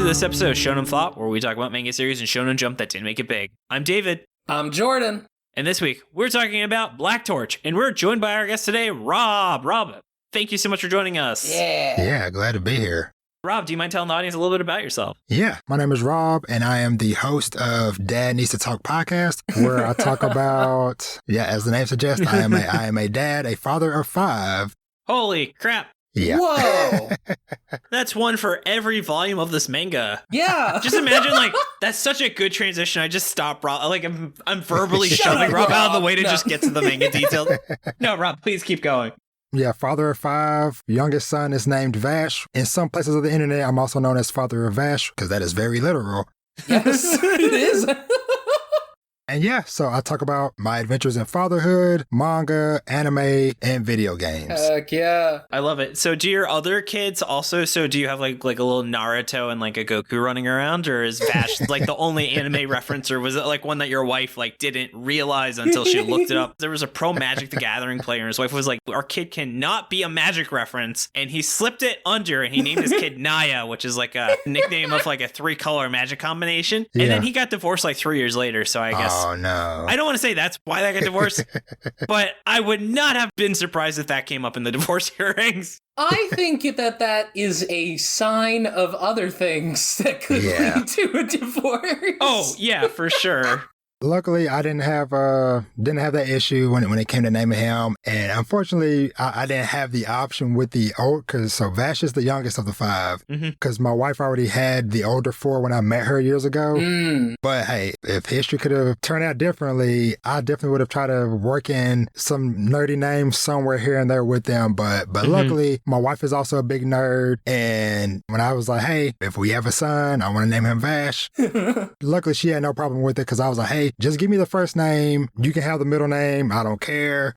to this episode of Shonen Flop, where we talk about manga series and Shonen Jump that didn't make it big. I'm David. I'm Jordan. And this week, we're talking about Black Torch, and we're joined by our guest today, Rob. Rob, thank you so much for joining us. Yeah, glad to be here. Rob, do you mind telling the audience a little bit about yourself? Yeah, my name is Rob, and I am the host of Dad Needs to Talk podcast, where I talk about, as the name suggests, I am a dad, a father of 5. Holy crap. Yeah. Whoa. That's one for every volume of this manga. Yeah. Just imagine, that's such a good transition. I just stopped Rob. I'm verbally Shut shoving up, Rob out of the way to No. just get to the manga details. No, Rob, please keep going. Yeah, father of 5. Youngest son is named Vash. In some places of the internet, I'm also known as father of Vash, because that is very literal. Yes, it is. And yeah, so I talk about my adventures in fatherhood, manga, anime, and video games. Heck yeah. I love it. So do your other kids also, do you have like a little Naruto and like a Goku running around, or is Vash the only anime reference, or was it like one that your wife didn't realize until she looked it up? There was a pro Magic the Gathering player and his wife was like, our kid cannot be a magic reference, and he slipped it under and he named his kid Naya, which is like a nickname of like a 3-color magic combination. And then he got divorced 3 years later, so I guess Oh, no. I don't want to say that's why they got divorced, but I would not have been surprised if that came up in the divorce hearings. I think that is a sign of other things that could lead to a divorce. Oh, yeah, for sure. Luckily, I didn't have that issue when it came to naming him, and unfortunately, I didn't have the option with the old, so Vash is the youngest of the 5, because my wife already had the older 4 when I met her years ago. But hey, if history could have turned out differently, I definitely would have tried to work in some nerdy names somewhere here and there with them. But luckily, my wife is also a big nerd, and when I was like, hey, if we have a son, I want to name him Vash. Luckily, she had no problem with it, because I was like, hey, just give me the first name. You can have the middle name. I don't care.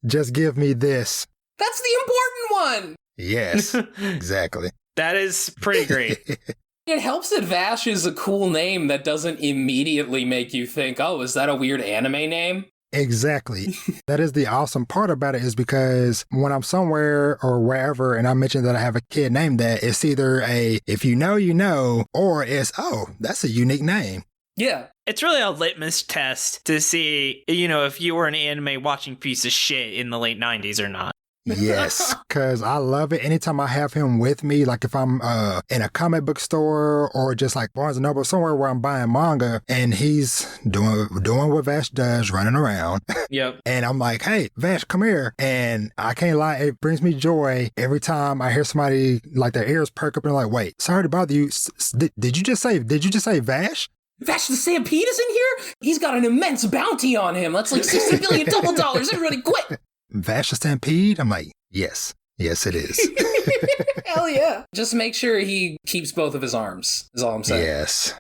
Just give me this. That's the important one. Yes, exactly. That is pretty great. It helps that Vash is a cool name that doesn't immediately make you think, oh, is that a weird anime name? Exactly. That is the awesome part about it, is because when I'm somewhere or wherever and I mention that I have a kid named that, it's either if you know, you know, or it's, oh, that's a unique name. Yeah. It's really a litmus test to see, if you were an anime watching piece of shit in the late 90s or not. Yes, because I love it. Anytime I have him with me, like if I'm in a comic book store or just like Barnes & Noble, somewhere where I'm buying manga, and he's doing what Vash does, running around. Yep. And I'm like, hey, Vash, come here. And I can't lie, it brings me joy every time I hear somebody, like their ears perk up and like, wait, sorry to bother you. Did you just say Vash? Vash the Stampede is in here? He's got an immense bounty on him. That's like $60 billion double dollars. Everybody quit. Vash the Stampede? I'm like, yes. Yes, it is. Hell yeah. Just make sure he keeps both of his arms, is all I'm saying. Yes.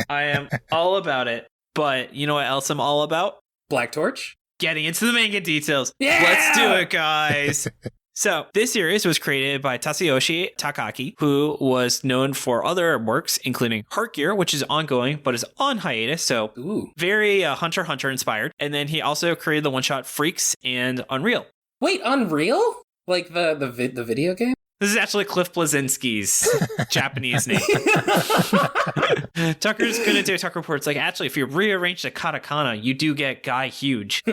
I am all about it. But you know what else I'm all about? Black Torch? Getting into the manga details. Yeah! Let's do it, guys. So, this series was created by Tsuyoshi Takaki, who was known for other works, including Heart Gear, which is ongoing, but is on hiatus, so very Hunter x Hunter inspired. And then he also created the one-shot Freaks and Unreal. Wait, Unreal? Like the video game? This is actually Cliff Bleszinski's Japanese name. Tucker's gonna do a Tucker report. It's like, actually, if you rearrange the katakana, you do get Guy Huge.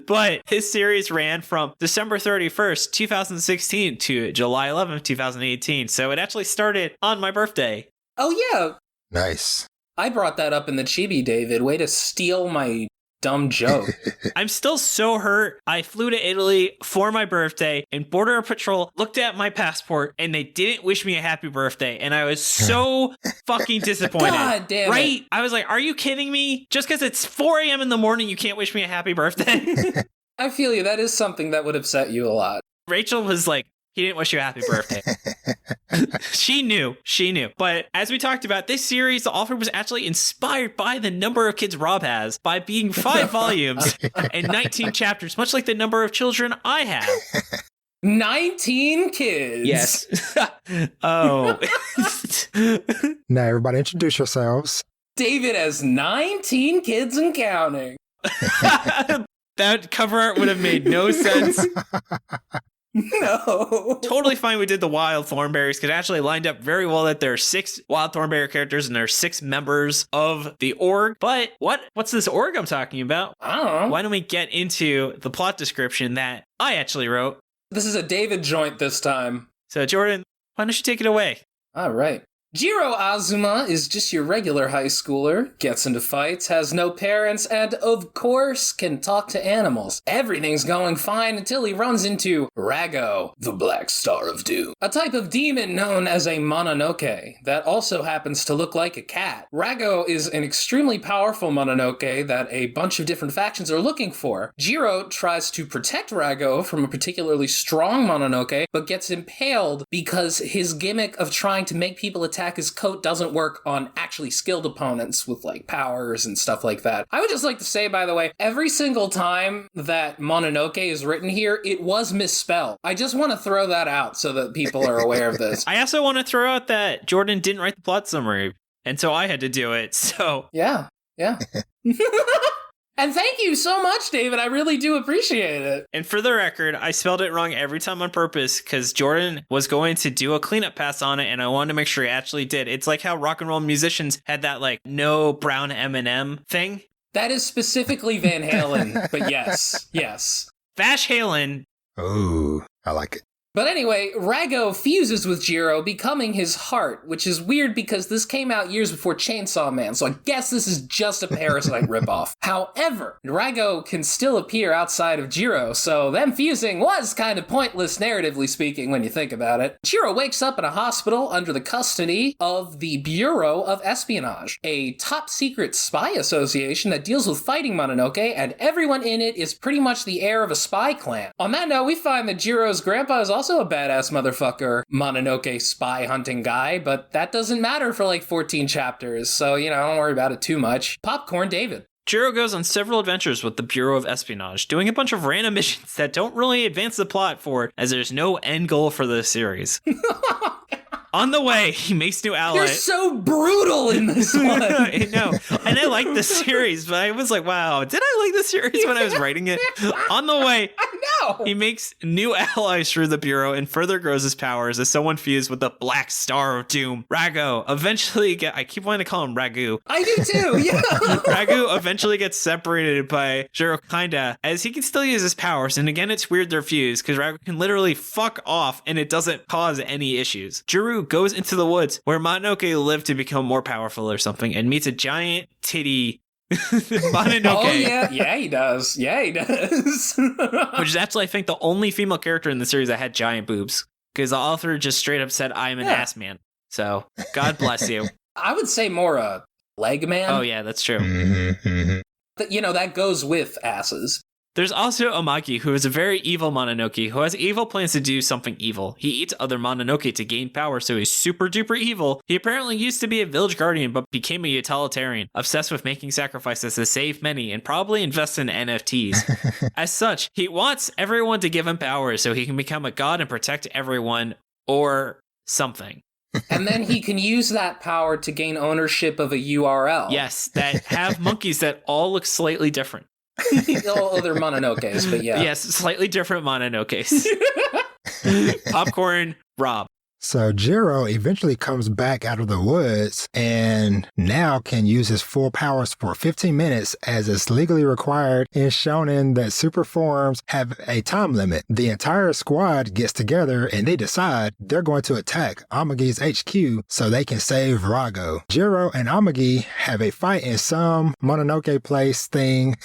But his series ran from December 31st, 2016 to July 11th, 2018. So it actually started on my birthday. Oh, yeah. Nice. I brought that up in the chibi, David. Way to steal my dumb joke. I'm still so hurt. I flew to Italy for my birthday, and Border Patrol looked at my passport and they didn't wish me a happy birthday, and I was so fucking disappointed. God damn right? it. I was like, are you kidding me? Just because it's 4 a.m. in the morning, you can't wish me a happy birthday? I feel you. That is something that would upset you a lot. Rachel was like, he didn't wish you a happy birthday. She knew. But as we talked about, this series, the author was actually inspired by the number of kids Rob has, by being 5 volumes and 19 chapters, much like the number of children I have. 19 kids. Yes. Oh. Now, everybody introduce yourselves. David has 19 kids and counting. That cover art would have made no sense. No. Totally fine we did the wild thornberries, because it actually lined up very well that there are 6 wild thornberry characters and there are 6 members of the org. But what's this org I'm talking about? I don't know. Why don't we get into the plot description that I actually wrote? This is a David joint this time. So Jordan, why don't you take it away? All right. Jiro Azuma is just your regular high schooler, gets into fights, has no parents, and of course can talk to animals. Everything's going fine until he runs into Rago, the Black Star of Doom, a type of demon known as a Mononoke that also happens to look like a cat. Rago is an extremely powerful Mononoke that a bunch of different factions are looking for. Jiro tries to protect Rago from a particularly strong Mononoke, but gets impaled because his gimmick of trying to make people attack his coat doesn't work on actually skilled opponents with like powers and stuff like that. I would just like to say, by the way, every single time that Mononoke is written here, it was misspelled. I just want to throw that out so that people are aware of this. I also want to throw out that Jordan didn't write the plot summary, and so I had to do it, so... Yeah. And thank you so much, David. I really do appreciate it. And for the record, I spelled it wrong every time on purpose because Jordan was going to do a cleanup pass on it, and I wanted to make sure he actually did. It's like how rock and roll musicians had that, like, no brown M&M thing. That is specifically Van Halen, but yes. Vash Halen. Oh, I like it. But anyway, Rago fuses with Jiro, becoming his heart, which is weird because this came out years before Chainsaw Man, so I guess this is just a Parasite ripoff. However, Rago can still appear outside of Jiro, so them fusing was kind of pointless narratively speaking when you think about it. Jiro wakes up in a hospital under the custody of the Bureau of Espionage, a top-secret spy association that deals with fighting Mononoke, and everyone in it is pretty much the heir of a spy clan. On that note, we find that Jiro's grandpa is also a badass motherfucker Mononoke spy hunting guy, but that doesn't matter for like 14 chapters, so, don't worry about it too much. Popcorn David. Jiro goes on several adventures with the Bureau of Espionage, doing a bunch of random missions that don't really advance the plot forward, as there's no end goal for the series. On the way, he makes new allies. You're so brutal in this one. I know. And I like this series, but I was like, wow, did I like this series when I was writing it? On the way, I know. He makes new allies through the Bureau and further grows his powers as someone fused with the Black Star of Doom. Rago eventually I keep wanting to call him Ragu. I do too, yeah. Ragu eventually gets separated by Jiro kinda, as he can still use his powers, and again it's weird they're fused, because Ragu can literally fuck off and it doesn't cause any issues. Jiro goes into the woods where Mononoke live to become more powerful or something and meets a giant titty Mononoke. Oh yeah he does. Which is actually, I think, the only female character in the series that had giant boobs, because the author just straight up said, I'm an ass man. So God bless you. I would say more a leg man. Oh yeah, that's true. That goes with asses. There's also Amagi, who is a very evil Mononoke who has evil plans to do something evil. He eats other Mononoke to gain power, so he's super duper evil. He apparently used to be a village guardian, but became a utilitarian, obsessed with making sacrifices to save many and probably invest in NFTs. As such, he wants everyone to give him power so he can become a god and protect everyone, or something. And then he can use that power to gain ownership of a URL. Yes, that have monkeys that all look slightly different. Other Mononokes, but yeah. Yes, slightly different Mononokes. Popcorn Rob. So Jiro eventually comes back out of the woods and now can use his full powers for 15 minutes, as is legally required in Shonen that super forms have a time limit. The entire squad gets together and they decide they're going to attack Amagi's HQ so they can save Rago. Jiro and Amagi have a fight in some Mononoke place thing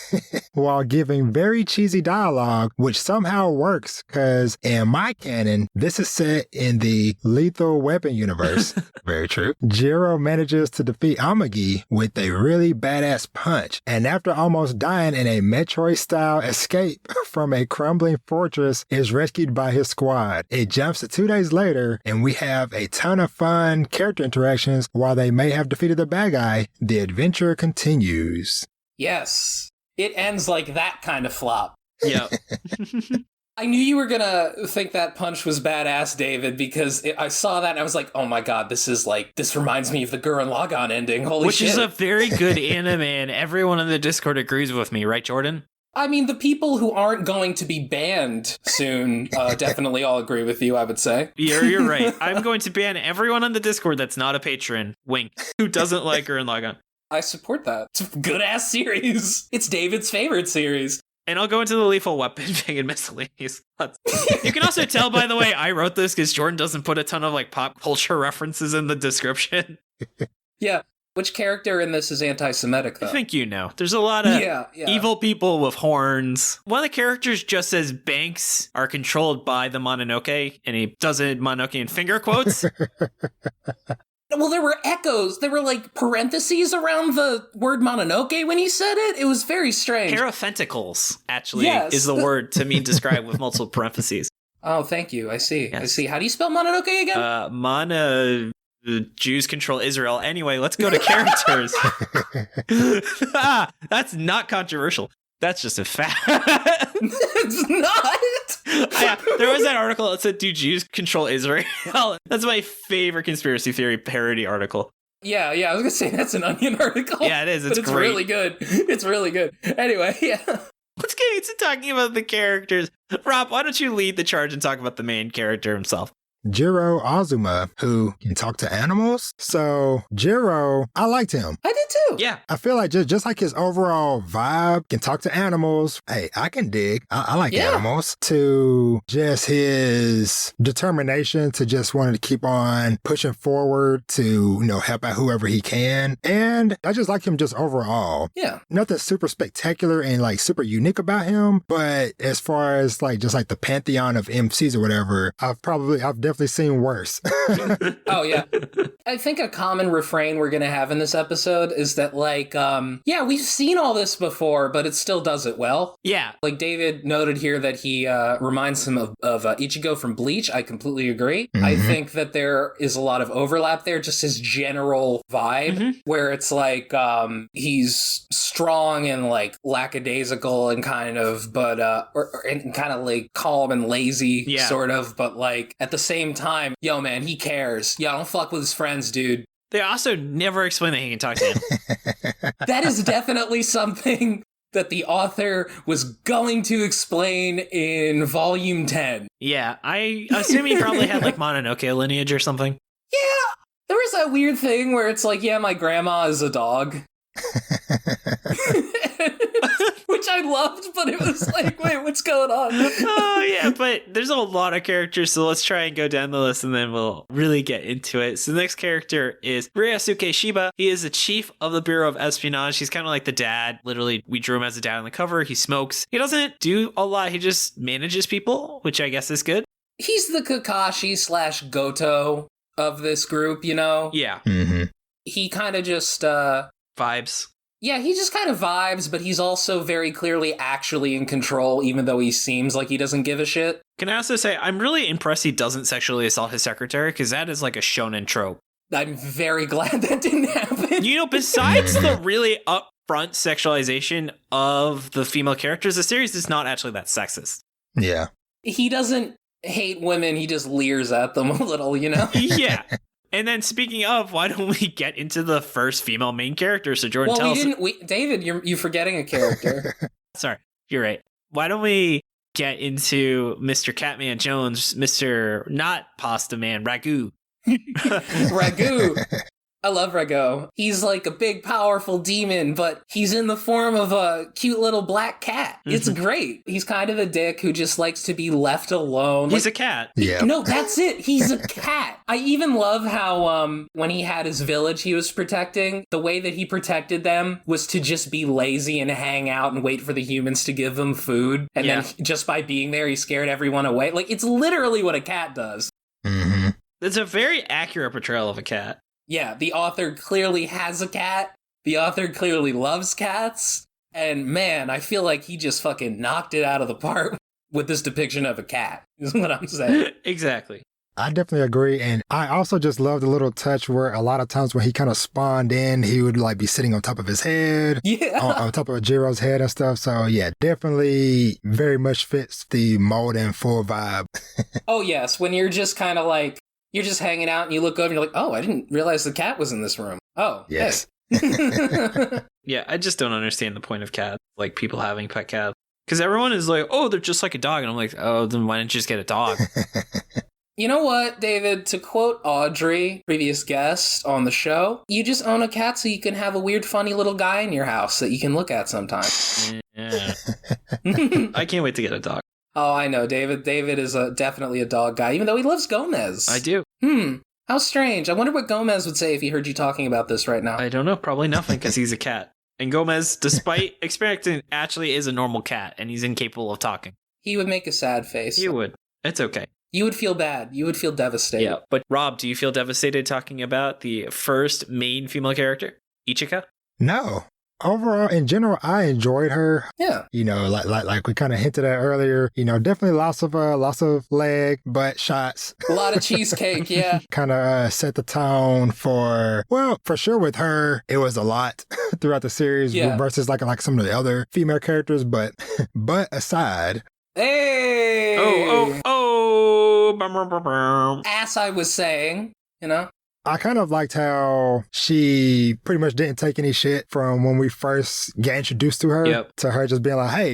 while giving very cheesy dialogue, which somehow works because in my canon, this is set in the Lethal Weapon universe. Very true. Jiro manages to defeat Amagi with a really badass punch, and after almost dying in a Metroid-style escape from a crumbling fortress, is rescued by his squad. It jumps to 2 days later, and we have a ton of fun character interactions. While they may have defeated the bad guy, the adventure continues. Yes. It ends like that kind of flop. Yeah. I knew you were gonna think that punch was badass, David, because I saw that and I was like, oh my god, this reminds me of the Gurren Lagann ending. Holy shit. Which is a very good anime, and everyone in the Discord agrees with me, right, Jordan? I mean, the people who aren't going to be banned soon definitely all agree with you, I would say. You're right. I'm going to ban everyone on the Discord that's not a patron, wink, who doesn't like her and log on. I support that. It's a good-ass series. It's David's favorite series. And I'll go into the lethal weapon thing and miscellaneous. You can also tell, by the way, I wrote this because Jordan doesn't put a ton of like pop culture references in the description. Yeah. Which character in this is anti-Semitic, though? I think you know. There's a lot of evil people with horns. One of the characters just says banks are controlled by the Mononoke, and he does it Mononoke in finger quotes. Well, there were echoes. There were, like, parentheses around the word Mononoke when he said it. It was very strange. Paraphenticles, actually, is the word to mean describe with multiple parentheses. Oh, thank you. I see. Yes. I see. How do you spell Mononoke again? The Jews control Israel. Anyway, let's go to characters. That's not controversial. That's just a fact. It's not. There was that article that said, do Jews control Israel? That's my favorite conspiracy theory parody article. Yeah, I was going to say that's an Onion article. Yeah, it is. It's great. great. Really good. It's really good. Anyway, yeah. Let's get into talking about the characters. Rob, why don't you lead the charge and talk about the main character himself? Jiro Azuma, who can talk to animals. So Jiro, I liked him. I did too. Yeah. I feel like just like his overall vibe, can talk to animals. Hey, I can dig. I like animals. To just his determination to just want to keep on pushing forward to, help out whoever he can. And I just like him just overall. Yeah. Nothing super spectacular and like super unique about him. But as far as like just like the pantheon of MCs or whatever, I've definitely seen worse. Oh, yeah. I think a common refrain we're going to have in this episode is that, like, we've seen all this before, but it still does it well. Yeah. Like, David noted here that he reminds him of Ichigo from Bleach. I completely agree. Mm-hmm. I think that there is a lot of overlap there, just his general vibe, where it's like he's strong and, like, lackadaisical and kind of, but, and kind of, like, calm and lazy, sort of, but, like, at the same time, yo, man, he cares. Yo, don't fuck with his friends, dude. They also never explain that he can talk to him. That is definitely something that the author was going to explain in volume 10. Yeah, I assume he probably had like Mononoke lineage or something. Yeah, there was that weird thing where it's like, my grandma is a dog. Which I loved, but it was like, wait, what's going on? Oh, yeah, but there's a lot of characters, so let's try and go down the list and then we'll really get into it. So the next character is Ryosuke Shiba. He is the chief of the Bureau of Espionage. He's kind of like the dad. Literally, we drew him as a dad on the cover. He smokes. He doesn't do a lot. He just manages people, which I guess is good. He's the Kakashi / Goto of this group, Yeah. Mm-hmm. He kind of just... vibes. Yeah, he just kind of vibes, but he's also very clearly actually in control, even though he seems like he doesn't give a shit. Can I also say, I'm really impressed he doesn't sexually assault his secretary, because that is like a shonen trope. I'm very glad that didn't happen. Besides the really upfront sexualization of the female characters, the series is not actually that sexist. Yeah. He doesn't hate women, he just leers at them a little, Yeah. And then speaking of, why don't we get into the first female main character? So Jordan, tell us. David, you're forgetting a character. Sorry, you're right. Why don't we get into Mr. Catman Jones, Mr. Not Pasta Man, Ragu? Ragu. I love Ragu. He's like a big, powerful demon, but he's in the form of a cute little black cat. It's great. He's kind of a dick who just likes to be left alone. He's a cat. Yeah. No, that's it. He's a cat. I even love how when he had his village he was protecting, the way that he protected them was to just be lazy and hang out and wait for the humans to give them food. And then just by being there, he scared everyone away. Like, it's literally what a cat does. Mm-hmm. It's a very accurate portrayal of a cat. Yeah, the author clearly has a cat. The author clearly loves cats. And man, I feel like he just fucking knocked it out of the park with this depiction of a cat, is what I'm saying. Exactly. I definitely agree. And I also just love the little touch where a lot of times when he kind of spawned in, he would like be sitting on top of his head, on top of Jiro's head and stuff. So yeah, definitely very much fits the mold and full vibe. Oh yes, when you're just kind of like, you're just hanging out and you look over and you're like, oh, I didn't realize the cat was in this room. Oh, yes. Hey. Yeah, I just don't understand the point of cats, like people having pet cats. Because everyone is like, oh, they're just like a dog. And I'm like, oh, then why didn't you just get a dog? You know what, David? To quote Audrey, previous guest on the show, you just own a cat so you can have a weird, funny little guy in your house that you can look at sometimes. Yeah. I can't wait to get a dog. Oh, I know, David. David is definitely a dog guy, even though he loves Gomez. I do. How strange. I wonder what Gomez would say if he heard you talking about this right now. I don't know. Probably nothing because he's a cat. And Gomez, despite experimenting, actually is a normal cat and he's incapable of talking. He would make a sad face. You would. It's okay. You would feel bad. You would feel devastated. Yeah. But Rob, do you feel devastated talking about the first main female character, Ichika? No. Overall, in general, I enjoyed her. Yeah. You know, like we kind of hinted at earlier, you know, definitely lots of leg, butt shots. A lot of cheesecake, yeah. Kind of set the tone for sure with her, it was a lot throughout the series versus like some of the other female characters, but aside. Hey! As I was saying, you know? I kind of liked how she pretty much didn't take any shit from when we first got introduced to her, to her just being like, hey,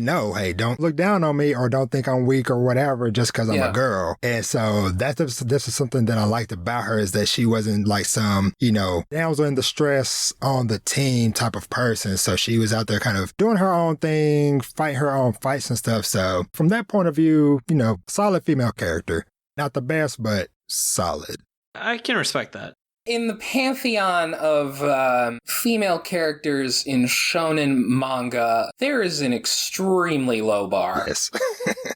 don't look down on me or don't think I'm weak or whatever just because I'm a girl. And so this is something that I liked about her is that she wasn't like some, you know, damsel in distress on the team type of person. So she was out there kind of doing her own thing, fighting her own fights and stuff. So from that point of view, you know, solid female character. Not the best, but solid. I can respect that. In the pantheon of female characters in shonen manga, there is an extremely low bar. Yes.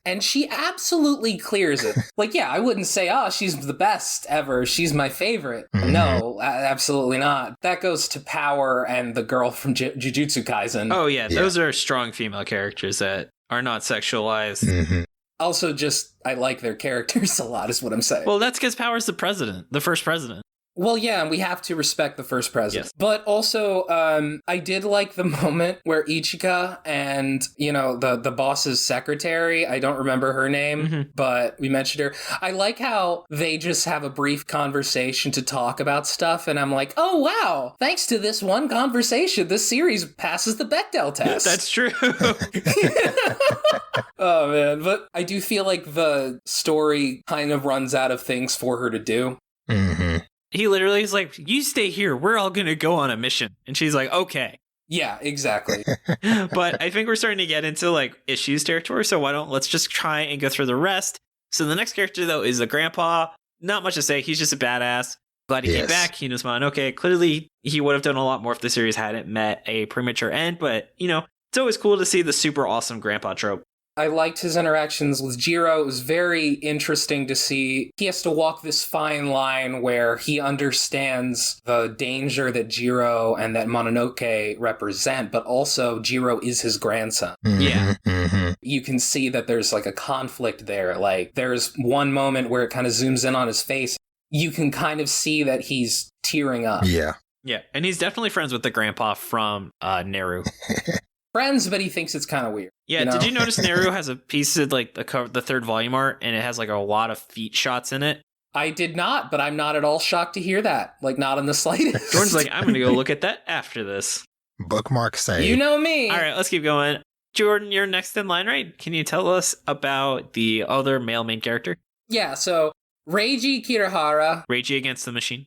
And she absolutely clears it. Like, yeah, I wouldn't say, she's the best ever. She's my favorite. Mm-hmm. No, absolutely not. That goes to Power and the girl from JuJutsu Kaisen. Oh, yeah. Those are strong female characters that are not sexualized. Mm-hmm. Also, I like their characters a lot, is what I'm saying. Well, that's because Power's the president, the first president. Well, yeah, and we have to respect the first president. Yes. But also, I did like the moment where Ichika and, you know, the boss's secretary, I don't remember her name, but we mentioned her. I like how they just have a brief conversation to talk about stuff, and I'm like, oh, wow, thanks to this one conversation, this series passes the Bechdel test. That's true. Oh, man. But I do feel like the story kind of runs out of things for her to do. Mm-hmm. He literally is like, you stay here. We're all going to go on a mission. And she's like, okay. Yeah, exactly. But I think we're starting to get into like issues territory. So let's just try and go through the rest. So the next character, though, is the grandpa. Not much to say. He's just a badass. Glad he came back. He knows man. Okay, clearly he would have done a lot more if the series hadn't met a premature end. But, you know, it's always cool to see the super awesome grandpa trope. I liked his interactions with Jiro. It was very interesting to see. He has to walk this fine line where he understands the danger that Jiro and that Mononoke represent, but also Jiro is his grandson. Mm-hmm. Yeah. Mm-hmm. You can see that there's like a conflict there. Like there's one moment where it kind of zooms in on his face. You can kind of see that he's tearing up. Yeah. Yeah. And he's definitely friends with the grandpa from Neru. Friends, but he thinks it's kind of weird. Yeah, you know? Did you notice Neru has a piece of like the third volume art, and it has like a lot of feet shots in it? I did not, but I'm not at all shocked to hear that. Like, not in the slightest. Jordan's like, I'm going to go look at that after this. Bookmark save. You know me. All right, let's keep going. Jordan, you're next in line, right? Can you tell us about the other male main character? Yeah, so Reiji Kirihara. Reiji against the machine.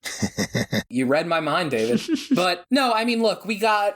You read my mind, David. But no, I mean, look,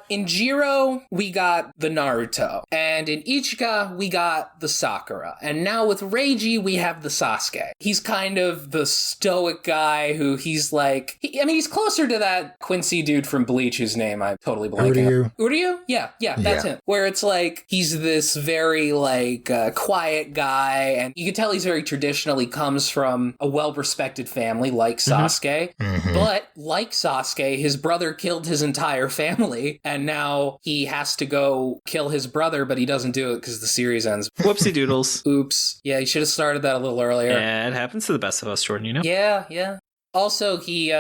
in Jiro, we got the Naruto. And in Ichika, we got the Sakura. And now with Reiji, we have the Sasuke. He's kind of the stoic guy who he's like, he's closer to that Quincy dude from Bleach whose name I'm totally blanking. Uryu? Yeah, that's him. Where it's like, he's this very like quiet guy. And you can tell he's very traditional. He comes from a well-respected family like Sasuke. Mm-hmm. But like Sasuke, his brother killed his entire family, and now he has to go kill his brother, but he doesn't do it because the series ends. Whoopsie doodles. Oops. Yeah, he should have started that a little earlier. Yeah, it happens to the best of us, Jordan, you know? Yeah. Also, he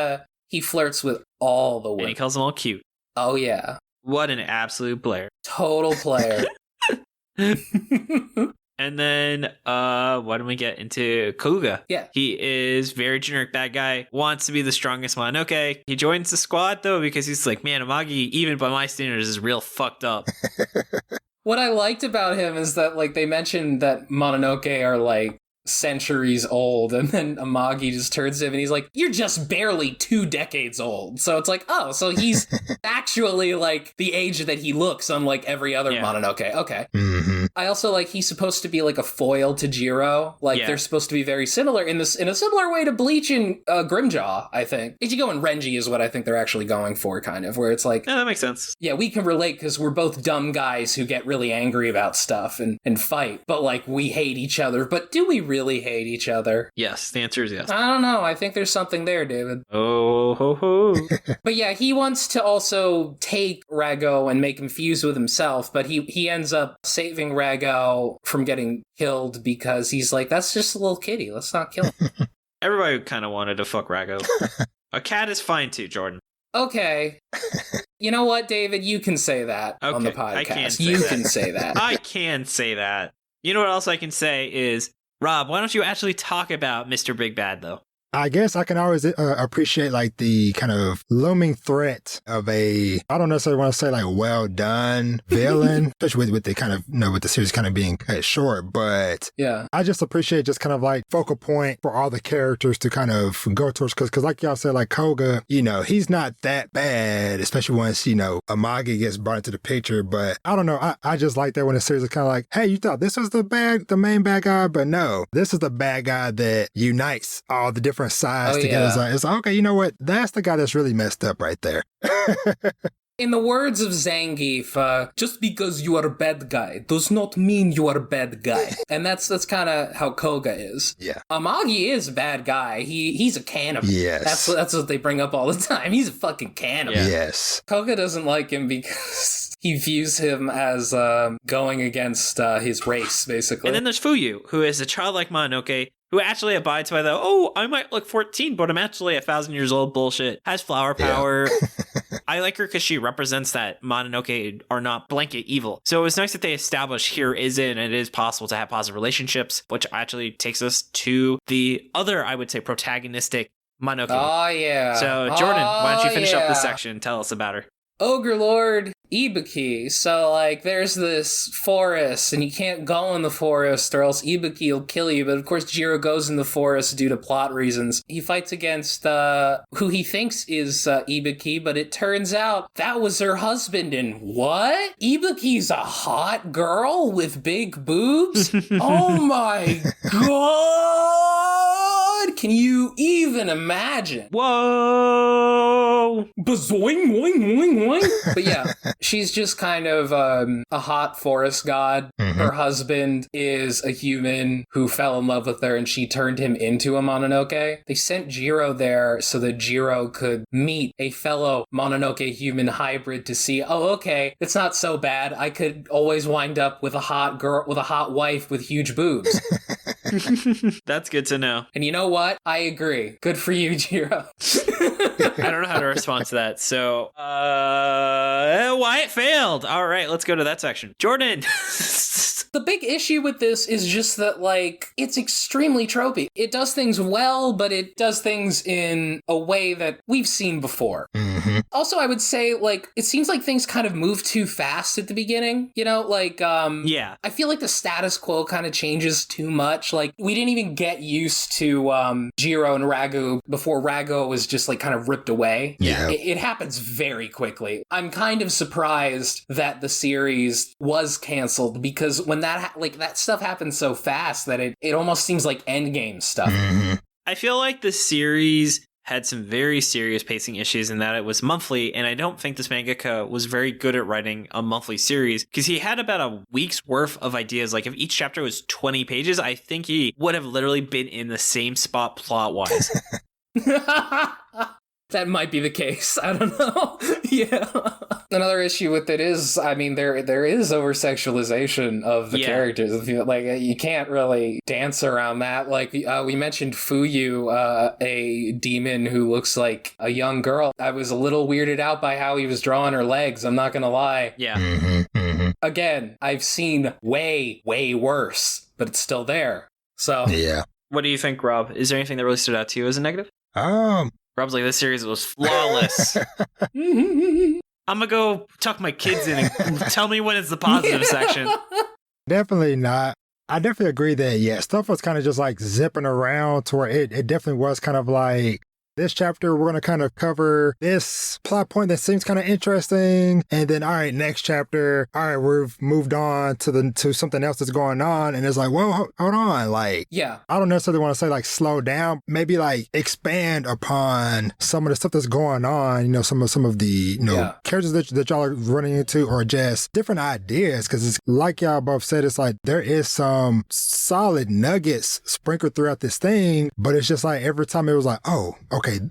flirts with all the women. And he calls them all cute. Oh, yeah. What an absolute player. Total player. And then, why don't we get into Koga? Yeah. He is very generic bad guy, wants to be the strongest one. Okay. He joins the squad, though, because he's like, man, Amagi, even by my standards, is real fucked up. What I liked about him is that, like, they mentioned that Mononoke are, like, centuries old, and then Amagi just turns to him and he's like, you're just barely 2 decades old. So it's like, oh, so he's actually, like, the age that he looks, unlike every other Mononoke. Okay. Mm-hmm. I also, like, he's supposed to be, like, a foil to Jiro. Like, they're supposed to be very similar in a similar way to Bleach and Grimjaw, I think. Ichigo and Renji is what I think they're actually going for, kind of, where it's like... Yeah, that makes sense. Yeah, we can relate because we're both dumb guys who get really angry about stuff and fight, but, like, we hate each other. But do we really hate each other? Yes, the answer is yes. I don't know. I think there's something there, David. Oh, ho, ho. But yeah, he wants to also take Rago and make him fuse with himself, but he ends up saving Rago from getting killed because he's like, that's just a little kitty. Let's not kill him. Everybody kind of wanted to fuck Rago. A cat is fine too, Jordan. Okay. You know what, David? You can say that on the podcast. I can say you that. can say that. I can say that. You know what else I can say is, Rob, why don't you actually talk about Mr. Big Bad, though? I guess I can always appreciate like the kind of looming threat of I don't necessarily want to say like well done villain, especially with the kind of, with the series kind of being cut short, but yeah, I just appreciate just kind of like focal point for all the characters to kind of go towards, because like y'all said, like Koga, he's not that bad, especially once, Amagi gets brought into the picture, but I don't know, I just like that when the series is kind of like, hey, you thought this was the main bad guy, but no, this is the bad guy that unites all the different sides together. Yeah. It's like, okay, you know what? That's the guy that's really messed up right there. In the words of Zangief, just because you are a bad guy does not mean you are a bad guy. And that's kind of how Koga is. Yeah. Amagi is a bad guy. He's a cannibal. Yes. That's what they bring up all the time. He's a fucking cannibal. Yeah. Yes. Koga doesn't like him because he views him as going against his race, basically. And then there's Fuyu, who is a childlike Mononoke, who actually abides by I might look 14, but I'm actually 1,000 years old bullshit. Has flower power. Yeah. I like her because she represents that Mononoke are not blanket evil. So it was nice that they established here it is possible to have positive relationships, which actually takes us to the other, I would say, protagonistic Mononoke. Oh, yeah. So, Jordan, why don't you finish up this section and tell us about her? Ogre Lord Ibuki. So, like, there's this forest, and you can't go in the forest, or else Ibuki will kill you. But, of course, Jiro goes in the forest due to plot reasons. He fights against who he thinks is Ibuki, but it turns out that was her husband. And what? Ibuki's a hot girl with big boobs? Oh, my God! Can you even imagine? Whoa! Bazoing, boing, boing, boing. But yeah, she's just kind of a hot forest god. Mm-hmm. Her husband is a human who fell in love with her, and she turned him into a Mononoke. They sent Jiro there so that Jiro could meet a fellow Mononoke human hybrid to see, okay, it's not so bad. I could always wind up with a hot girl, with a hot wife with huge boobs. That's good to know. And you know what? I agree. Good for you, Jiro. I don't know how to respond to that. So, why it failed. All right, let's go to that section. Jordan. The big issue with this is just that, like, it's extremely tropey. It does things well, but it does things in a way that we've seen before. Mm-hmm. Also, I would say, like, it seems like things kind of move too fast at the beginning. Yeah. I feel like the status quo kind of changes too much. Like, we didn't even get used to Jiro and Ragu before Ragu was just, like, kind of ripped away. Yeah. It happens very quickly. I'm kind of surprised that the series was canceled, because when that stuff happens so fast that it almost seems like endgame stuff. Mm-hmm. I feel like the series had some very serious pacing issues in that it was monthly, and I don't think this mangaka was very good at writing a monthly series, because he had about a week's worth of ideas. Like, if each chapter was 20 pages, I think he would have literally been in the same spot plot-wise. That might be the case. I don't know. Yeah. Another issue with it is, I mean, there is over-sexualization of the characters. Like, you can't really dance around that. Like, we mentioned Fuyu, a demon who looks like a young girl. I was a little weirded out by how he was drawing her legs, I'm not gonna lie. Yeah. Mm-hmm. Mm-hmm. Again, I've seen way, way worse, but it's still there. So. Yeah. What do you think, Rob? Is there anything that really stood out to you as a negative? Rob's like, this series was flawless. I'm gonna go tuck my kids in and tell me when it's the positive section. Definitely not. I definitely agree that, yeah, stuff was kind of just like zipping around to where it definitely was kind of like, this chapter, we're going to kind of cover this plot point that seems kind of interesting. And then, all right, next chapter, all right, we've moved on to something else that's going on. And it's like, whoa, hold on. Like, Yeah. I don't necessarily want to say like slow down, maybe like expand upon some of the stuff that's going on, some of the, characters that y'all are running into, or just different ideas. Cause it's like y'all both said, it's like there is some solid nuggets sprinkled throughout this thing, but it's just like every time it was like, oh,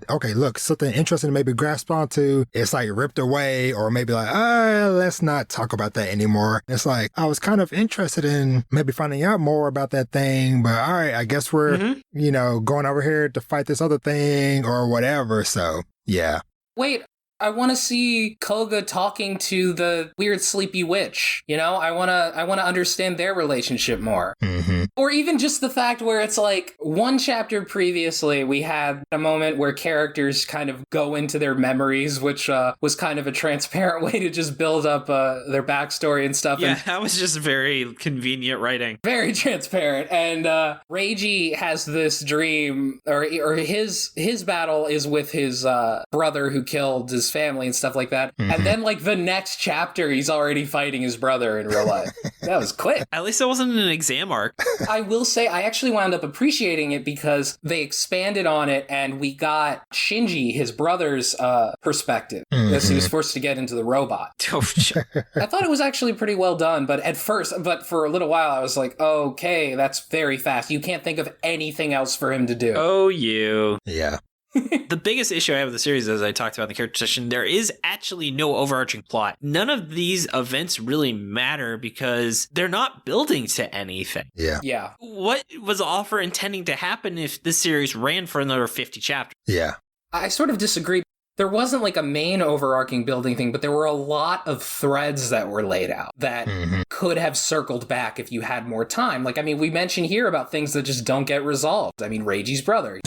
okay, look, something interesting to maybe grasp onto, it's like ripped away, or maybe like, let's not talk about that anymore. It's like, I was kind of interested in maybe finding out more about that thing, but all right, I guess we're, going over here to fight this other thing or whatever. So, yeah. Wait, I want to see Koga talking to the weird sleepy witch. I want to understand their relationship more. Mm-hmm. Or even just the fact where it's like one chapter previously, we had a moment where characters kind of go into their memories, which was kind of a transparent way to just build up their backstory and stuff. Yeah, and that was just very convenient writing. very transparent. And Reiji has this dream, or his battle is with his brother who killed his family and stuff like that. Mm-hmm. And then like the next chapter, he's already fighting his brother in real life. That was quick. At least it wasn't an exam arc. I will say I actually wound up appreciating it because they expanded on it and we got Shinji, his brother's perspective, as he was forced to get into the robot. Oh, shit. I thought it was actually pretty well done, but for a little while I was like, okay, that's very fast. You can't think of anything else for him to do. Oh, you. Yeah. The biggest issue I have with the series, as I talked about in the character session, there is actually no overarching plot. None of these events really matter because they're not building to anything. Yeah. Yeah. What was the offer intending to happen if this series ran for another 50 chapters? Yeah. I sort of disagree. There wasn't like a main overarching building thing, but there were a lot of threads that were laid out that could have circled back if you had more time. Like, I mean, we mentioned here about things that just don't get resolved. I mean, Reiji's brother.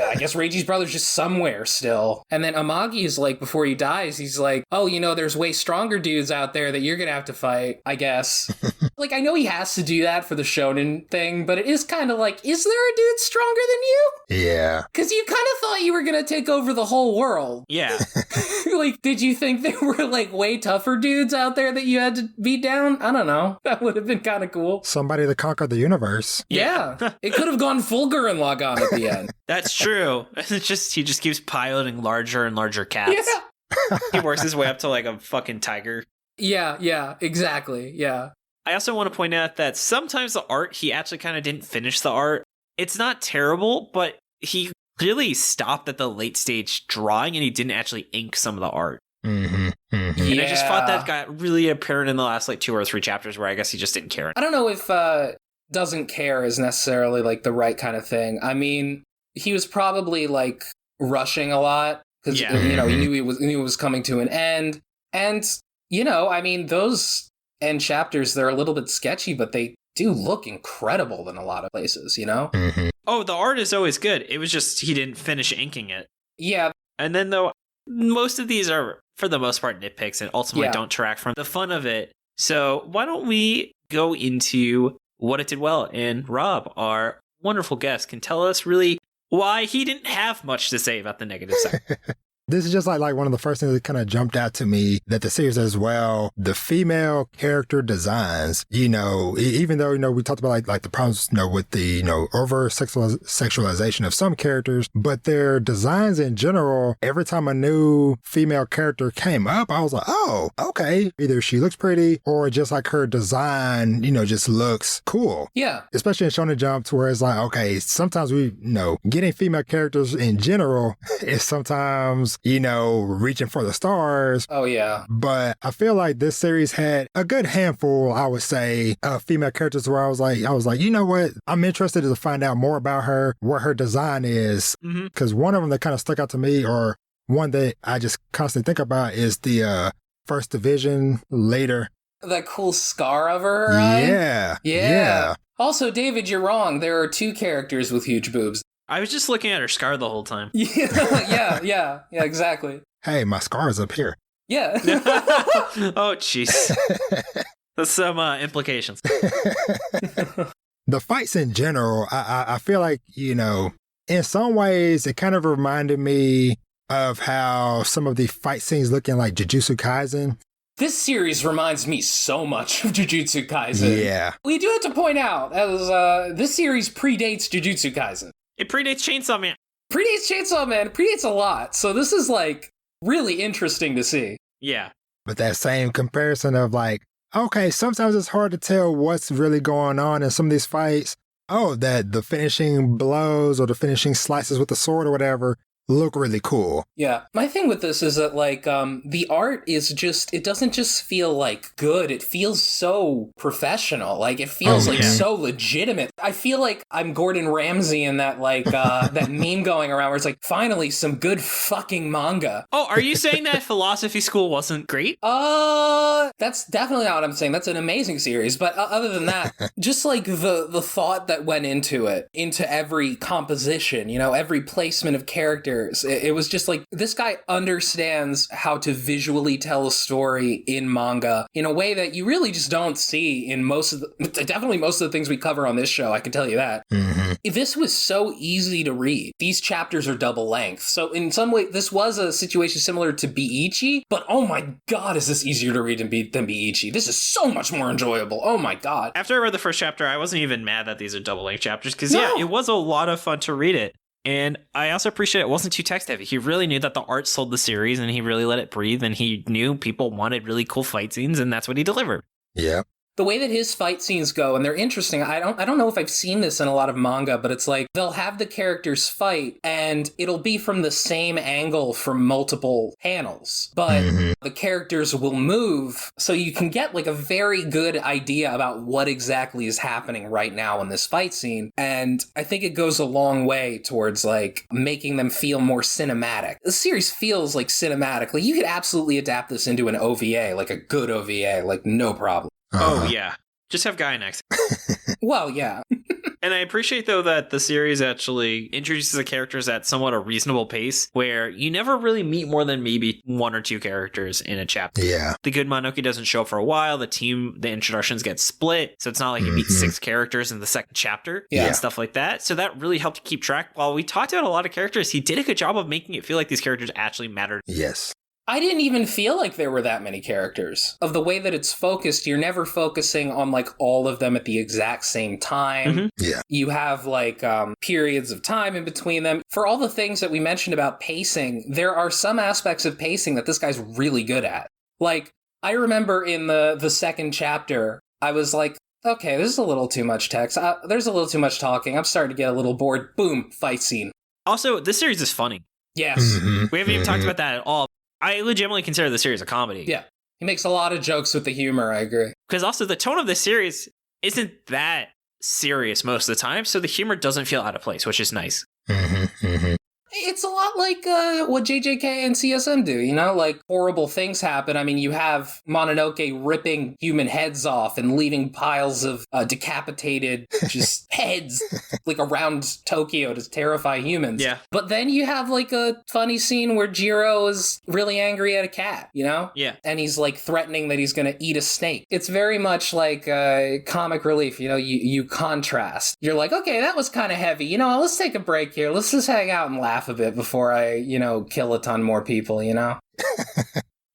I guess Reiji's brother's just somewhere still. And then Amagi is like, before he dies, he's like, oh, there's way stronger dudes out there that you're going to have to fight, I guess. Like, I know he has to do that for the shonen thing, but it is kind of like, is there a dude stronger than you? Yeah. Because you kind of thought you were going to take over the whole world. Yeah. Like, did you think there were, like, way tougher dudes out there that you had to beat down? I don't know. That would have been kind of cool. Somebody to conquer the universe. Yeah. It could have gone full Gurren Lagann at the end. That's true. He just keeps piloting larger and larger cats. Yeah. He works his way up to like a fucking tiger. Yeah, exactly. Yeah. I also want to point out that sometimes the art, he actually kind of didn't finish the art. It's not terrible, but he clearly stopped at the late stage drawing and he didn't actually ink some of the art. Mm-hmm. Mm-hmm. And I just thought that got really apparent in the last like 2 or 3 chapters where I guess he just didn't care. I don't know if doesn't care is necessarily like the right kind of thing. I mean, he was probably like rushing a lot because he knew he was coming to an end. And, I mean, those end chapters, they're a little bit sketchy, but they do look incredible in a lot of places, Mm-hmm. Oh, the art is always good. It was just he didn't finish inking it. Yeah. And then though, most of these are, for the most part, nitpicks and ultimately don't track from the fun of it. So why don't we go into what it did well? And Rob, our wonderful guest, can tell us really why he didn't have much to say about the negative side. This is just like one of the first things that kind of jumped out to me that the series as well, the female character designs, even though, we talked about like the problems, with the, over sexualization of some characters, but their designs in general, every time a new female character came up, I was like, oh, okay. Either she looks pretty or just like her design, just looks cool. Yeah. Especially in Shonen Jump to where it's like, okay, sometimes we, getting female characters in general is sometimes reaching for the stars. Oh, yeah. But I feel like this series had a good handful, I would say, of female characters where I was like, you know what? I'm interested to find out more about her, what her design is. Because one of them that kind of stuck out to me, or one that I just constantly think about, is the First Division later. That cool scar of her eye? Yeah. Also, David, you're wrong. There are 2 characters with huge boobs. I was just looking at her scar the whole time. Yeah, exactly. Hey, my scar is up here. Yeah. Oh, jeez. That's some implications. The fights in general, I feel like, in some ways, it kind of reminded me of how some of the fight scenes look in like JuJutsu Kaisen. This series reminds me so much of Jujutsu Kaisen. Yeah. We do have to point out, as this series predates Jujutsu Kaisen. It predates Chainsaw Man. Predates a lot. So this is like really interesting to see. Yeah. But that same comparison of like, okay, sometimes it's hard to tell what's really going on in some of these fights. Oh, that the finishing blows or the finishing slices with the sword or whatever look really cool. Yeah. My thing with this is that, like, the art is just, it doesn't just feel, like, good. It feels so professional. Like, it feels, so legitimate. I feel like I'm Gordon Ramsay in that, like, that meme going around where it's like, finally, some good fucking manga. Oh, are you saying that Philosophy School wasn't great? That's definitely not what I'm saying. That's an amazing series. But other than that, just, like, the thought that went into it, into every composition, every placement of characters. It was just like, this guy understands how to visually tell a story in manga in a way that you really just don't see in definitely most of the things we cover on this show, I can tell you that. Mm-hmm. This was so easy to read. These chapters are double length. So in some way, this was a situation similar to Biichi, but oh my god, is this easier to read than Biichi. This is so much more enjoyable. Oh my god. After I read the first chapter, I wasn't even mad that these are double length chapters, because it was a lot of fun to read it. And I also appreciate it wasn't too text heavy. He really knew that the art sold the series, and he really let it breathe, and he knew people wanted really cool fight scenes, and that's what he delivered. Yeah. The way that his fight scenes go, and they're interesting, I don't know if I've seen this in a lot of manga, but it's like they'll have the characters fight and it'll be from the same angle from multiple panels, but the characters will move, so you can get like a very good idea about what exactly is happening right now in this fight scene. And I think it goes a long way towards like making them feel more cinematic. The series feels like cinematic. Like you could absolutely adapt this into an OVA, like a good OVA, like no problem. Oh, yeah. Just have Guy next. Well, yeah. And I appreciate, though, that the series actually introduces the characters at somewhat a reasonable pace, where you never really meet more than maybe one or two characters in a chapter. Yeah. The good Mononoke doesn't show up for a while. The introductions get split, so it's not like you meet 6 characters in the second chapter and stuff like that. So that really helped keep track. While we talked about a lot of characters, he did a good job of making it feel like these characters actually mattered. Yes. I didn't even feel like there were that many characters. Of the way that it's focused, you're never focusing on like all of them at the exact same time. Yeah. You have like periods of time in between them. For all the things that we mentioned about pacing, there are some aspects of pacing that this guy's really good at. Like, I remember in the second chapter, I was like, okay, this is a little too much text. There's a little too much talking. I'm starting to get a little bored. Boom, fight scene. Also, this series is funny. Yes. We haven't even talked about that at all. I legitimately consider the series a comedy. Yeah. He makes a lot of jokes with the humor, I agree. Because also the tone of the series isn't that serious most of the time, so the humor doesn't feel out of place, which is nice. It's a lot like what JJK and CSM do, like horrible things happen. I mean, you have Mononoke ripping human heads off and leaving piles of decapitated just heads like around Tokyo to terrify humans. Yeah. But then you have like a funny scene where Jiro is really angry at a cat, Yeah. And he's like threatening that he's going to eat a snake. It's very much like comic relief, you contrast. You're like, okay, that was kind of heavy. Let's take a break here. Let's just hang out and laugh a bit before I, kill a ton more people,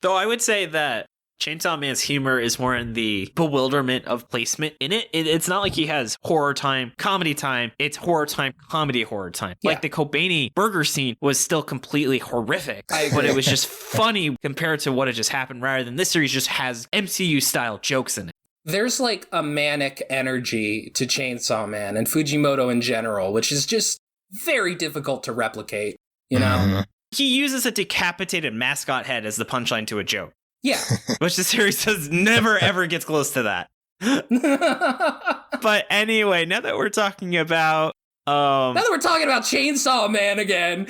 Though I would say that Chainsaw Man's humor is more in the bewilderment of placement in it. It's not like he has horror time, comedy time. It's horror time, comedy, horror time. Yeah. Like the Kobeni burger scene was still completely horrific, but it was just funny compared to what had just happened, rather than this series just has MCU-style jokes in it. There's like a manic energy to Chainsaw Man and Fujimoto in general, which is just very difficult to replicate, He uses a decapitated mascot head as the punchline to a joke. Yeah. Which the series does never ever gets close to that. But anyway, now that we're talking about Chainsaw Man again.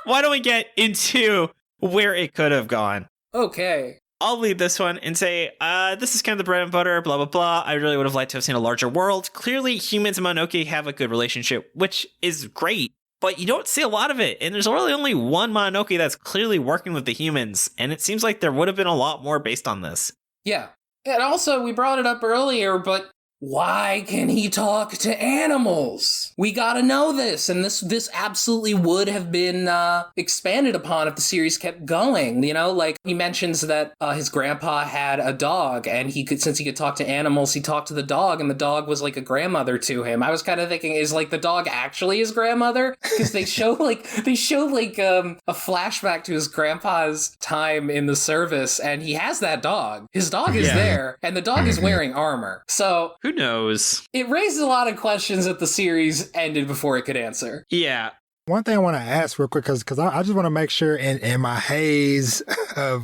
Why don't we get into where it could have gone? Okay. I'll lead this one and say, this is kind of the bread and butter, blah, blah, blah. I really would have liked to have seen a larger world. Clearly, humans and Mononoke have a good relationship, which is great. but you don't see a lot of it. And there's really only one Mononoke that's clearly working with the humans. And it seems like there would have been a lot more based on this. Yeah. And also, we brought it up earlier, but why can he talk to animals? We gotta know this, and this absolutely would have been expanded upon if the series kept going. You know, like he mentions that his grandpa had a dog, and since he could talk to animals, he talked to the dog, and the dog was like a grandmother to him. I was kind of thinking, is like the dog actually his grandmother? Because they show like a flashback to his grandpa's time in the service, and he has that dog. His dog is there, and the dog is wearing armor. So who knows? It raised a lot of questions that the series ended before it could answer. Yeah. One thing I want to ask real quick, because I just want to make sure in my haze of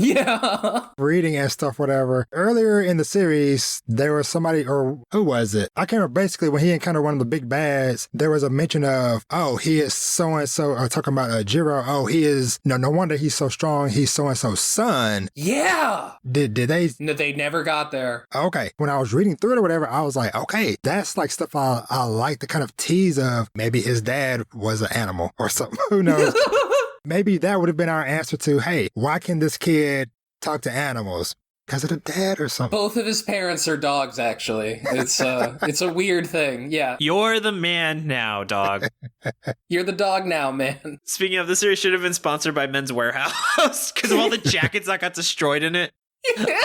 reading and stuff, whatever. Earlier in the series, there was somebody, or who was it? I can't remember. Basically, when he encountered one of the big bads, there was a mention of, oh, he is so-and-so, or talking about Jiro, oh, he is, no wonder he's so strong, he's so-and-so's son. Yeah! Did they? No, they never got there. Okay. When I was reading through it or whatever, I was like, okay, that's like stuff I like to kind of tease of. Maybe his dad was an animal or something. Who knows? Maybe that would have been our answer to, hey, why can this kid talk to animals? Because of the dad or something? Both of his parents are dogs, actually. It's a weird thing. Yeah. You're the man now, dog. You're the dog now, man. Speaking of, this series should have been sponsored by Men's Warehouse because of all the jackets that got destroyed in it. Yeah.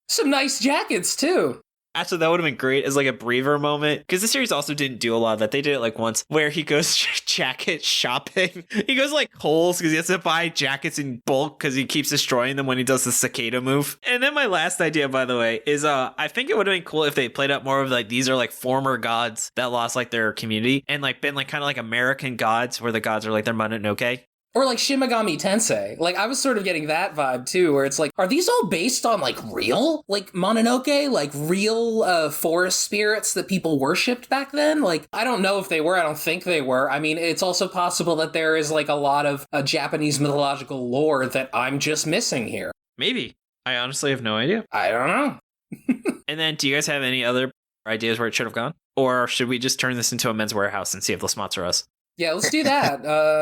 Some nice jackets, too. Actually, that would have been great as like a breather moment, because the series also didn't do a lot of that. They did it like once where he goes jacket shopping. He goes like Kohl's because he has to buy jackets in bulk because he keeps destroying them when he does the cicada move. And then my last idea, by the way, is I think it would have been cool if they played up more of like these are like former gods that lost like their community and like been like kind of like American gods where the gods are like their Mononoke. Or like Shin Megami Tensei. Like, I was sort of getting that vibe, too, where it's like, are these all based on, like, real? Like, Mononoke? Like, real forest spirits that people worshipped back then? Like, I don't know if they were. I don't think they were. I mean, it's also possible that there is, like, a lot of Japanese mythological lore that I'm just missing here. Maybe. I honestly have no idea. I don't know. And then, do you guys have any other ideas where it should have gone? Or should we just turn this into a Men's Warehouse and see if they'll sponsor us? Yeah, let's do that.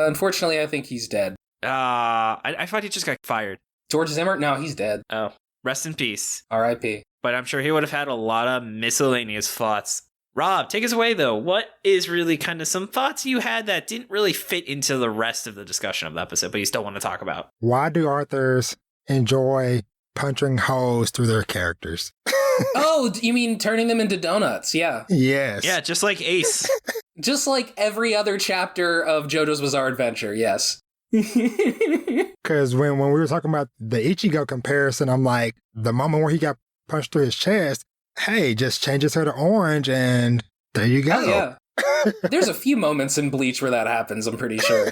Unfortunately, I think he's dead. I thought he just got fired. George Zimmer? No, he's dead. Oh, rest in peace. R.I.P. But I'm sure he would have had a lot of miscellaneous thoughts. Rob, take us away, though. What is really kind of some thoughts you had that didn't really fit into the rest of the discussion of the episode, but you still want to talk about? Why do authors enjoy punching holes through their characters? Oh, you mean turning them into donuts? Yeah. Yes. Yeah, just like Ace. Just like every other chapter of JoJo's Bizarre Adventure, yes. Because when we were talking about the Ichigo comparison, I'm like, the moment where he got punched through his chest, hey, just changes her to orange and there you go. Oh, yeah. There's a few moments in Bleach where that happens, I'm pretty sure.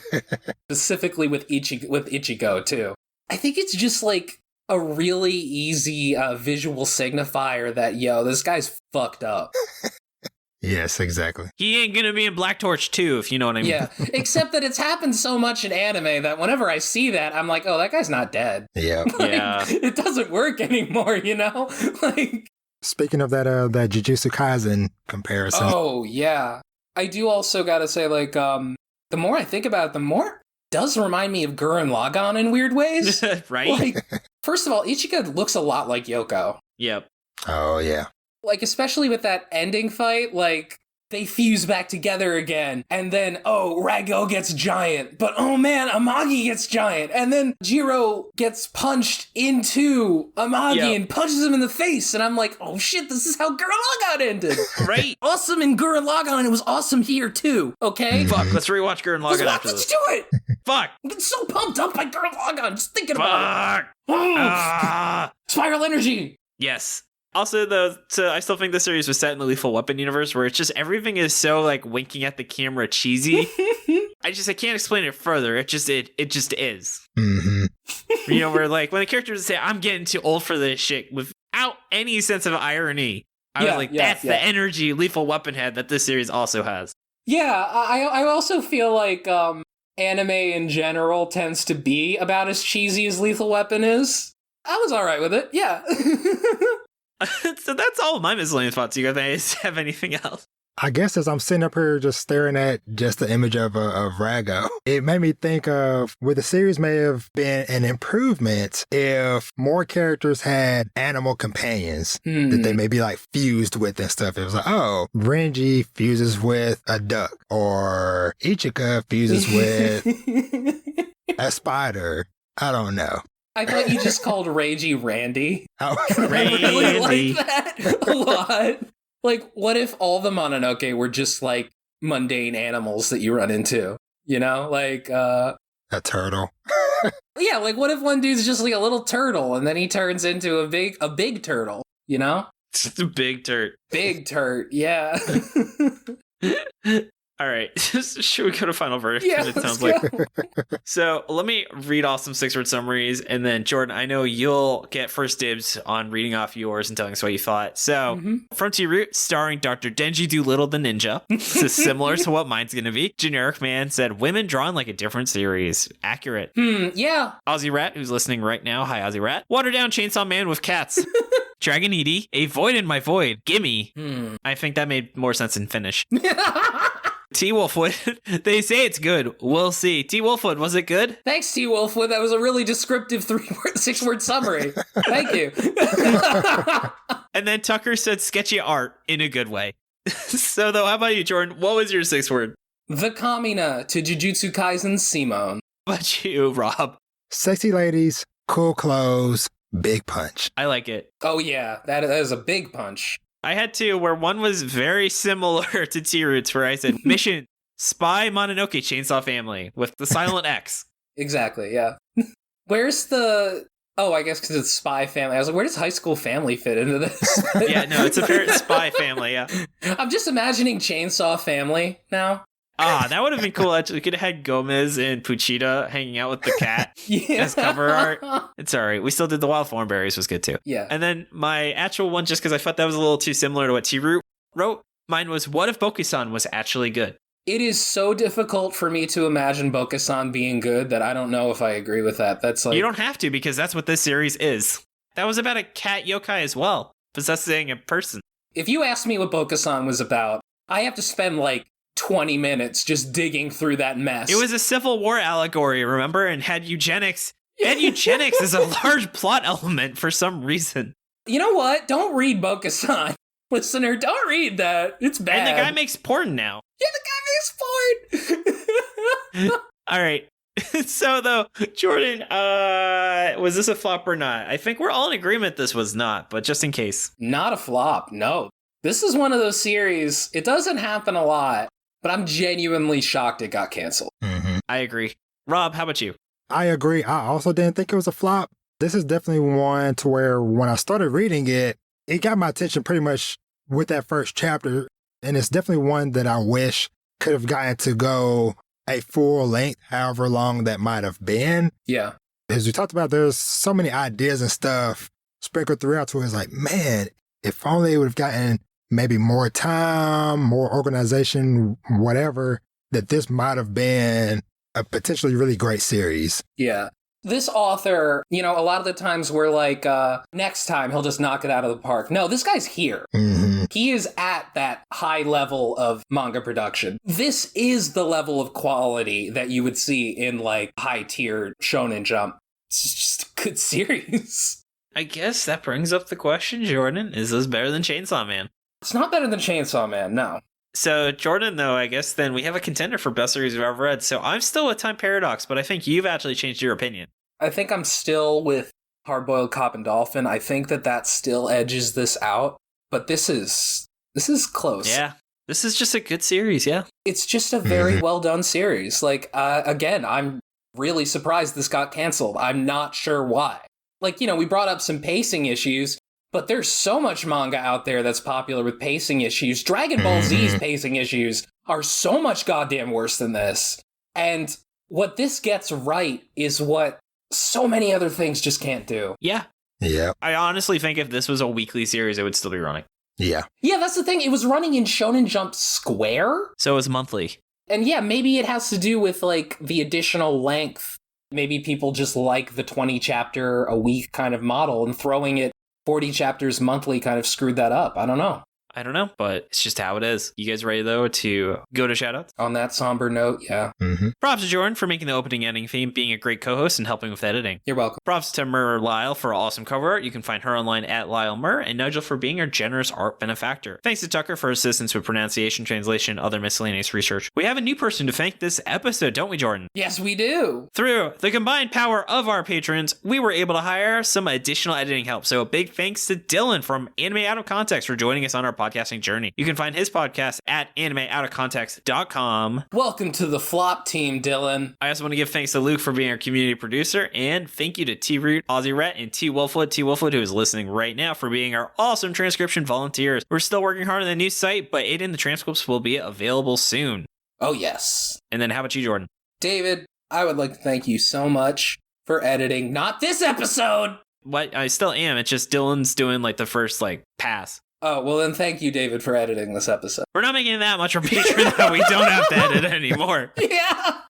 Specifically with Ichigo, too. I think it's just like a really easy visual signifier that, yo, this guy's fucked up. Yes, exactly. He ain't gonna be in Black Torch 2, if you know what I mean. Yeah, except that it's happened so much in anime that whenever I see that, I'm like, oh, that guy's not dead. Yeah. Like, Yeah. It doesn't work anymore, you know? Like. Speaking of that JuJutsu Kaisen comparison. Oh, yeah. I do also gotta say, like, the more I think about it, the more it does remind me of Gurren Lagann in weird ways. Right? Like, first of all, Ichigo looks a lot like Yoko. Yep. Oh, yeah. Like, especially with that ending fight, like, they fuse back together again. And then, oh, Rago gets giant. But, oh man, Amagi gets giant. And then Jiro gets punched into Amagi and punches him in the face. And I'm like, oh shit, this is how Gurren Lagann ended. Right. Awesome in Gurren Lagann, and it was awesome here too, okay? Fuck, let's rewatch Gurren Lagann after this. Let's do it! Fuck. I'm getting so pumped up by Gurren Lagann, just thinking Fuck. about it. Spiral energy! Yes. Also, though, I still think the series was set in the Lethal Weapon universe where it's just everything is so like winking at the camera cheesy. I can't explain it further. It just is. Mm-hmm. You know, where like when the characters say, I'm getting too old for this shit without any sense of irony. I was like, that's the energy Lethal Weapon had that this series also has. Yeah, I also feel like anime in general tends to be about as cheesy as Lethal Weapon is. I was alright with it, yeah. So that's all my miscellaneous thoughts. Do you guys have anything else? I guess as I'm sitting up here just staring at just the image of Rago, it made me think of where the series may have been an improvement if more characters had animal companions that they may be like fused with and stuff. It was like, oh, Renji fuses with a duck, or Ichika fuses with a spider. I don't know. I thought you just called Reiji Randy. Oh, I really like that a lot. Like, what if all the Mononoke were just like mundane animals that you run into? You know, like a turtle. Yeah, like what if one dude's just like a little turtle and then he turns into a big turtle? You know, It's a big turd. big turt. Yeah. All right, should we go to final verdict? Yeah, It let's sounds go. like. So let me read off some 6-word summaries, and then Jordan, I know you'll get first dibs on reading off yours and telling us what you thought. So from T-Root, starring Dr. Denji Doolittle the Ninja. This is similar to what mine's going to be. Generic Man said, women drawn like a different series. Accurate. Yeah. Aussie Rat, who's listening right now. Hi, Aussie Rat. Watered down Chainsaw Man with cats. Dragon Edie, a void in my void. Gimme. I think that made more sense in Finnish. T. Wolfwood, they say it's good. We'll see. T. Wolfwood, was it good? Thanks, T. Wolfwood. That was a really descriptive 6-word summary. Thank you. And then Tucker said sketchy art in a good way. So, though, how about you, Jordan? What was your 6th word? The Kamina to Jujutsu Kaisen Simone. What about you, Rob? Sexy ladies, cool clothes, big punch. I like it. Oh, yeah. That is a big punch. I had two where one was very similar to T-Roots, where I said, mission, spy Mononoke Chainsaw Family with the silent X. Exactly, yeah. Where's the... Oh, I guess because it's Spy Family. I was like, where does High School Family fit into this? Yeah, no, it's a fair spy family, yeah. I'm just imagining Chainsaw Family now. Ah, that would have been cool. Actually, we could have had Gomez and Puchita hanging out with the cat as cover art. It's all right. We still did the Wild Thornberries, was good too. Yeah. And then my actual one, just because I thought that was a little too similar to what T-Root wrote, mine was, what if Bokusan was actually good? It is so difficult for me to imagine Bokusan being good that I don't know if I agree with that. That's like... You don't have to, because that's what this series is. That was about a cat yokai as well, possessing a person. If you asked me what Bokusan was about, I have to spend like 20 minutes just digging through that mess. It was a Civil War allegory, remember? And had eugenics. And eugenics is a large plot element for some reason. You know what? Don't read Bokusan. Listener, don't read that. It's bad. And the guy makes porn now. Yeah, the guy makes porn. All right. So, though, Jordan, was this a flop or not? I think we're all in agreement this was not, but just in case. Not a flop, no. This is one of those series, it doesn't happen a lot, but I'm genuinely shocked it got canceled. I agree. Rob, how about you? I agree. I also didn't think it was a flop. This is definitely one to where when I started reading it, it got my attention pretty much with that first chapter. And it's definitely one that I wish could have gotten to go a full length, however long that might have been. Yeah. As we talked about, there's so many ideas and stuff sprinkled throughout to where it's like, man, if only it would have gotten maybe more time, more organization, whatever, that this might have been a potentially really great series. Yeah. This author, you know, a lot of the times we're like, next time he'll just knock it out of the park. No, this guy's here. He is at that high level of manga production. This is the level of quality that you would see in like high-tier Shonen Jump. It's just a good series. I guess that brings up the question, Jordan. Is this better than Chainsaw Man? It's not better than Chainsaw Man, no. So, Jordan, though, I guess then we have a contender for best series we've ever read. So I'm still with Time Paradox, but I think you've actually changed your opinion. I think I'm still with Hard-Boiled Cop and Dolphin. I think that still edges this out, but this is close. Yeah, this is just a good series, yeah. It's just a very well done series. Like, again, I'm really surprised this got canceled. I'm not sure why. Like, you know, we brought up some pacing issues, but there's so much manga out there that's popular with pacing issues. Dragon Ball Z's pacing issues are so much goddamn worse than this. And what this gets right is what so many other things just can't do. Yeah. Yeah. I honestly think if this was a weekly series, it would still be running. Yeah. Yeah, that's the thing. It was running in Shonen Jump Square. So it was monthly. And yeah, maybe it has to do with like the additional length. Maybe people just like the 20 chapter a week kind of model, and throwing it 40 chapters monthly kind of screwed that up. I don't know. I don't know, but it's just how it is. You guys ready, though, to go to shoutouts? On that somber note, yeah. Props to Jordan for making the opening and ending theme, being a great co-host, and helping with editing. You're welcome. Props to Merliel for awesome cover art. You can find her online at Lyle Mur, and Nigel for being our generous art benefactor. Thanks to Tucker for assistance with pronunciation, translation, other miscellaneous research. We have a new person to thank this episode, don't we, Jordan? Yes, we do. Through the combined power of our patrons, we were able to hire some additional editing help. So a big thanks to Dylan from Anime Out of Context for joining us on our podcasting journey. You can find his podcast at animeoutofcontext.com. Welcome to the flop team, Dylan. I also want to give thanks to Luke for being our community producer, and thank you to T-Root, Aussie Rat, and T Wolfwood, who is listening right now, for being our awesome transcription volunteers. We're still working hard on the new site, but Aiden, the transcripts will be available soon. Oh, yes. And then how about you, Jordan? David, I would like to thank you so much for editing not this episode. What? I still am. It's just Dylan's doing like the first pass. Oh, well then thank you, David, for editing this episode. We're not making that much for Patreon that we don't have to edit anymore. Yeah.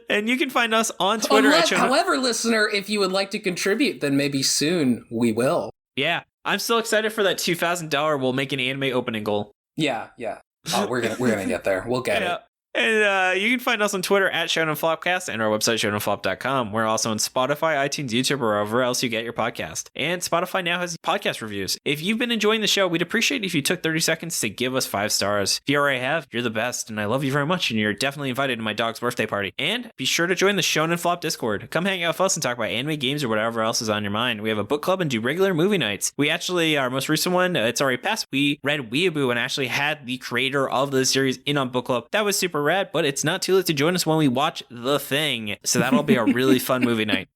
And you can find us on Twitter. However, listener, if you would like to contribute, then maybe soon we will. Yeah. I'm still excited for that $2,000 we'll make an anime opening goal. Yeah. Oh, we're gonna get there. We'll get it. And you can find us on Twitter at Shonen Flopcast and our website, shonenflop.com. We're also on Spotify, iTunes, YouTube, or wherever else you get your podcast. And Spotify now has podcast reviews. If you've been enjoying the show, we'd appreciate if you took 30 seconds to give us 5 stars. If you already have, you're the best, and I love you very much, and you're definitely invited to my dog's birthday party. And be sure to join the Shonen Flop Discord. Come hang out with us and talk about anime, games, or whatever else is on your mind. We have a book club and do regular movie nights. We actually, our most recent one, it's already passed. We read Weeaboo and actually had the creator of the series in on book club. That was super rad, but it's not too late to join us when we watch The Thing. So that'll be a really fun movie night.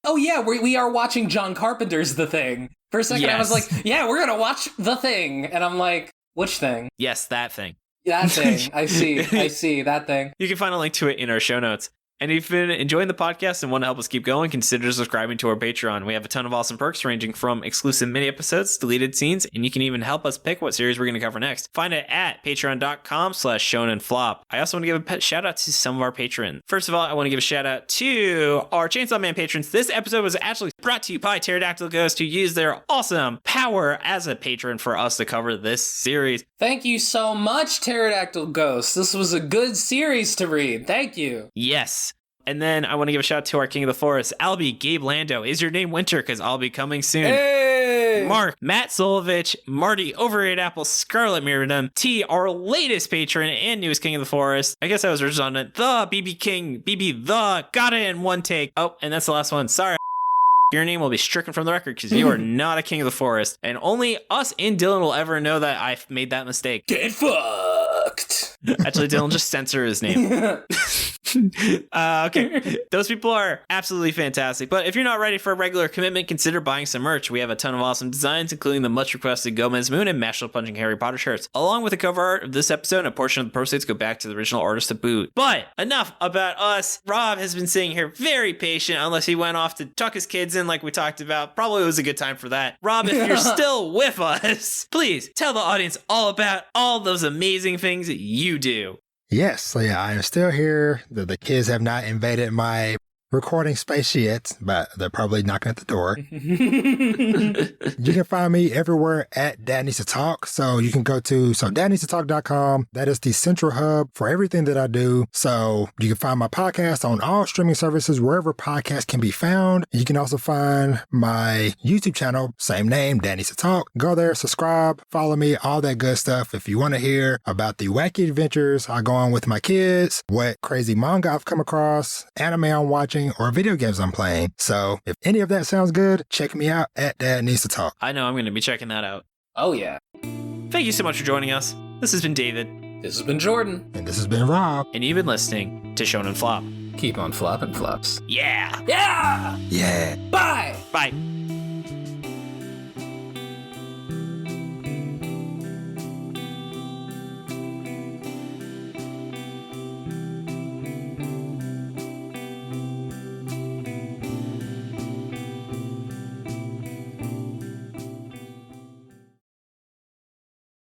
Oh yeah, we are watching John Carpenter's The Thing. For a second, yes. I was like, yeah, we're going to watch The Thing. And I'm like, which thing? Yes, that thing. That thing. I see, that thing. You can find a link to it in our show notes. And if you've been enjoying the podcast and want to help us keep going, consider subscribing to our Patreon. We have a ton of awesome perks ranging from exclusive mini episodes, deleted scenes, and you can even help us pick what series we're going to cover next. Find it at patreon.com/shonenflop. I also want to give a shout out to some of our patrons. First of all, I want to give a shout out to our Chainsaw Man patrons. This episode was actually brought to you by Pterodactyl Ghost, who used their awesome power as a patron for us to cover this series. Thank you so much, Pterodactyl Ghost. This was a good series to read. Thank you. Yes. And then I want to give a shout out to our King of the Forest, Albie, Gabe Lando. Is your name Winter? Because I'll be coming soon. Hey! Mark, Matt Solovich, Marty, Overrated Apple, Scarlet Mirrodom, T, our latest patron and newest King of the Forest. I guess I was redundant. The BB King, BB the, got it in one take. Oh, and that's the last one. Sorry. Your name will be stricken from the record because you are not a King of the Forest. And only us and Dylan will ever know that I've made that mistake. Get fucked. Actually, Dylan, just censor his name. Okay, those people are absolutely fantastic. But if you're not ready for a regular commitment, consider buying some merch. We have a ton of awesome designs, including the much requested Gomez Moon and Mashal Punching Harry Potter shirts. Along with the cover art of this episode, and a portion of the proceeds go back to the original artist to boot. But enough about us. Rob has been sitting here very patient, unless he went off to tuck his kids in like we talked about. Probably was a good time for that. Rob, if you're still with us, please tell the audience all about all those amazing things that you do. Yes, so yeah, I am still here. The kids have not invaded my recording space yet, but they're probably knocking at the door. You can find me everywhere at Dad Needs to Talk. So you can go to dadneedstotalk.com. That is the central hub for everything that I do. So you can find my podcast on all streaming services, wherever podcasts can be found. You can also find my YouTube channel, same name, Dad Needs to Talk. Go there, subscribe, follow me, all that good stuff. If you want to hear about the wacky adventures I go on with my kids, what crazy manga I've come across, anime I'm watching, or video games I'm playing. So if any of that sounds good, check me out at Dad Needs to Talk. I know I'm going to be checking that out. Oh, yeah. Thank you so much for joining us. This has been David. This has been Jordan. And this has been Rob. And you've been listening to Shonen Flop. Keep on flopping flops. Yeah. Yeah. Yeah. Bye. Bye.